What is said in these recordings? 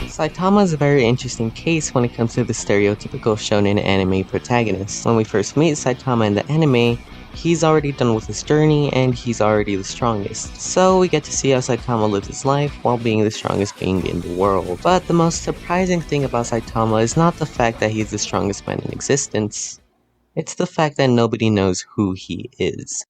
Saitama is a very interesting case when it comes to the stereotypical shonen anime protagonist. When we first meet Saitama in the anime, he's already done with his journey and he's already the strongest. So we get to see how Saitama lives his life while being the strongest being in the world. But the most surprising thing about Saitama is not the fact that he's the strongest man in existence, it's the fact that nobody knows who he is.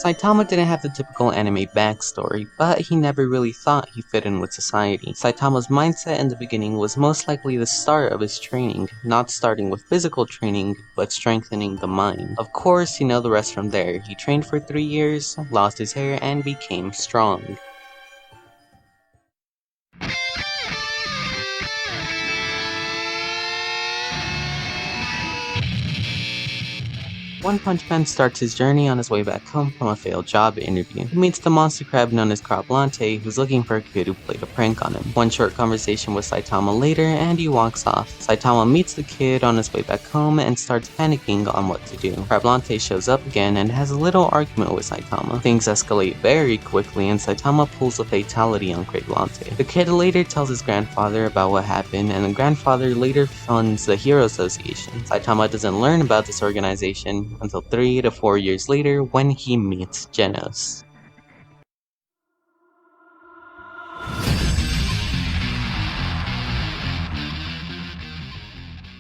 Saitama didn't have the typical anime backstory, but he never really thought he fit in with society. Saitama's mindset in the beginning was most likely the start of his training, not starting with physical training, but strengthening the mind. Of course, you know the rest from there. He trained for 3 years, lost his hair, and became strong. One Punch Man starts his journey on his way back home from a failed job interview. He meets the monster crab known as Crablante, who's looking for a kid who played a prank on him. One short conversation with Saitama later, and he walks off. Saitama meets the kid on his way back home and starts panicking on what to do. Crablante shows up again and has a little argument with Saitama. Things escalate very quickly and Saitama pulls a fatality on Crablante. The kid later tells his grandfather about what happened, and the grandfather later funds the Hero Association. Saitama doesn't learn about this organization until 3 to 4 years later when he meets Genos.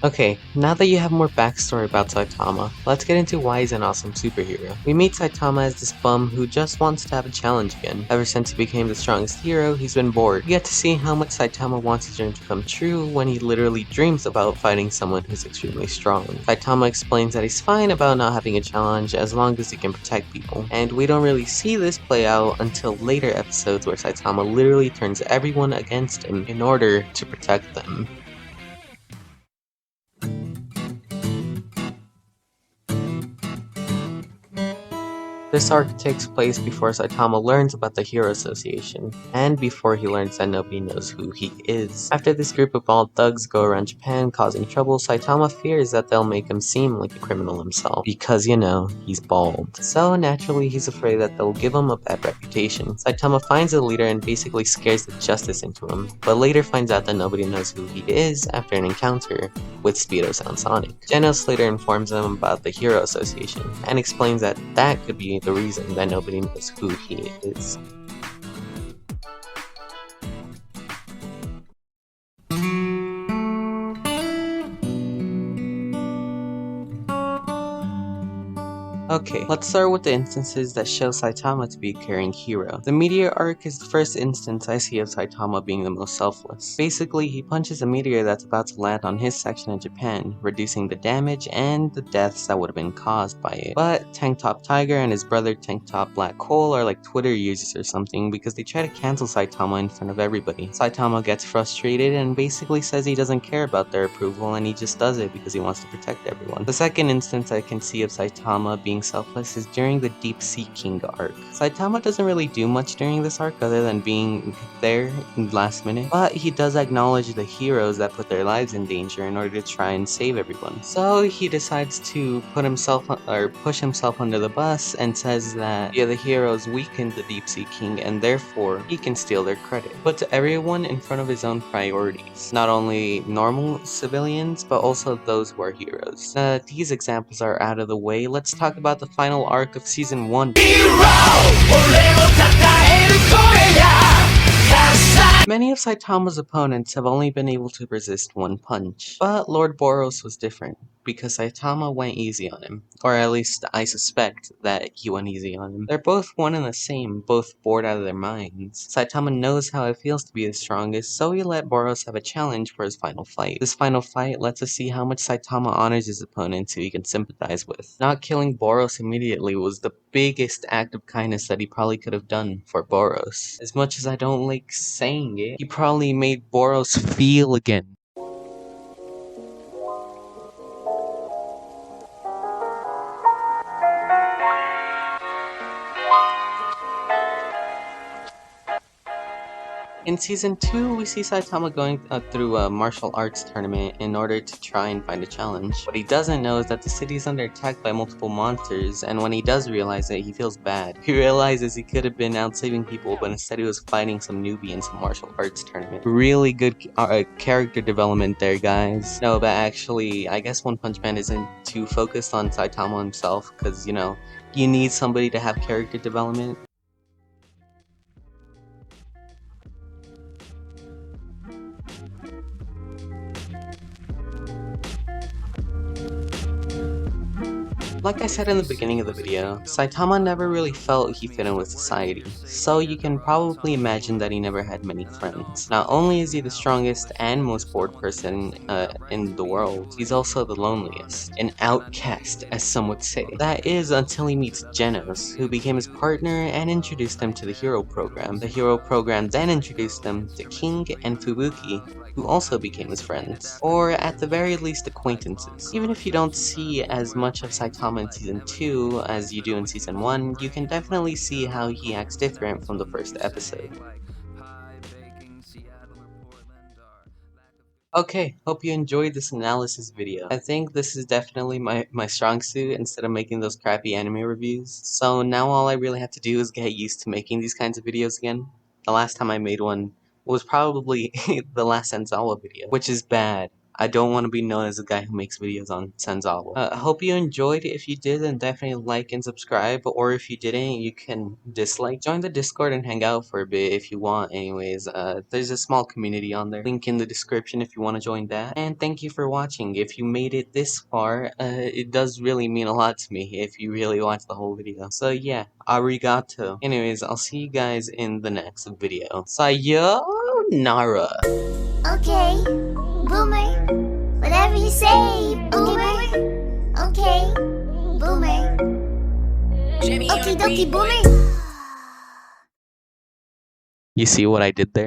Okay, now that you have more backstory about Saitama, let's get into why he's an awesome superhero. We meet Saitama as this bum who just wants to have a challenge again. Ever since he became the strongest hero, he's been bored. We get to see how much Saitama wants his dream to come true when he literally dreams about fighting someone who's extremely strong. Saitama explains that he's fine about not having a challenge as long as he can protect people. And we don't really see this play out until later episodes where Saitama literally turns everyone against him in order to protect them. This arc takes place before Saitama learns about the Hero Association, and before he learns that nobody knows who he is. After this group of bald thugs go around Japan causing trouble, Saitama fears that they'll make him seem like a criminal himself, because you know, he's bald. So naturally he's afraid that they'll give him a bad reputation. Saitama finds the leader and basically scares the justice into him, but later finds out that nobody knows who he is after an encounter with Speedo Sound Sonic. Genos later informs him about the Hero Association, and explains that that could be the reason that nobody knows who he is. Okay, let's start with the instances that show Saitama to be a caring hero. The meteor arc is the first instance I see of Saitama being the most selfless. Basically, he punches a meteor that's about to land on his section of Japan, reducing the damage and the deaths that would have been caused by it. But Tank Top Tiger and his brother Tank Top Black Hole are like Twitter users or something because they try to cancel Saitama in front of everybody. Saitama gets frustrated and basically says he doesn't care about their approval and he just does it because he wants to protect everyone. The second instance I can see of Saitama being selfless is during the Deep Sea King arc. Saitama doesn't really do much during this arc other than being there in the last minute, but he does acknowledge the heroes that put their lives in danger in order to try and save everyone. So he decides to push himself under the bus and says that the heroes weakened the Deep Sea King and therefore he can steal their credit. Put everyone in front of his own priorities, not only normal civilians but also those who are heroes. These examples are out of the way, let's talk about the final arc of season 1. Many of Saitama's opponents have only been able to resist one punch, but Lord Boros was different, because Saitama went easy on him, or at least I suspect that he went easy on him. They're both one and the same, both bored out of their minds. Saitama knows how it feels to be the strongest, so he let Boros have a challenge for his final fight. This final fight lets us see how much Saitama honors his opponents who he can sympathize with. Not killing Boros immediately was the biggest act of kindness that he probably could have done for Boros. As much as I don't like saying it, he probably made Boros feel again. In Season 2, we see Saitama going through a martial arts tournament in order to try and find a challenge. What he doesn't know is that the city is under attack by multiple monsters, and when he does realize it, he feels bad. He realizes he could have been out saving people, but instead he was fighting some newbie in some martial arts tournament. Really good character development there, guys. No, but actually, I guess One Punch Man isn't too focused on Saitama himself, because, you know, you need somebody to have character development. Like I said in the beginning of the video, Saitama never really felt he fit in with society, so you can probably imagine that he never had many friends. Not only is he the strongest and most bored person in the world, he's also the loneliest, an outcast as some would say. That is until he meets Genos, who became his partner and introduced him to the Hero Program. The Hero Program then introduced him to King and Fubuki, who also became his friends, or at the very least acquaintances. Even if you don't see as much of Saitama in Season 2 as you do in Season 1, you can definitely see how he acts different from the first episode. Okay, hope you enjoyed this analysis video. I think this is definitely my strong suit instead of making those crappy anime reviews. So now all I really have to do is get used to making these kinds of videos again. The last time I made one was probably the last Senzawa video, which is bad. I don't want to be known as the guy who makes videos on Senzawa. I hope you enjoyed. If you did, then definitely like and subscribe, or if you didn't, you can dislike. Join the Discord and hang out for a bit if you want anyways. There's a small community on there. Link in the description if you want to join that. And thank you for watching. If you made it this far, it does really mean a lot to me if you really watched the whole video. So yeah, arigato. Anyways, I'll see you guys in the next video. Sayonara! Okay, Boomer. Whatever you say, Boomer. Okay, Boomer. Okie dokie, Boomer. You see what I did there?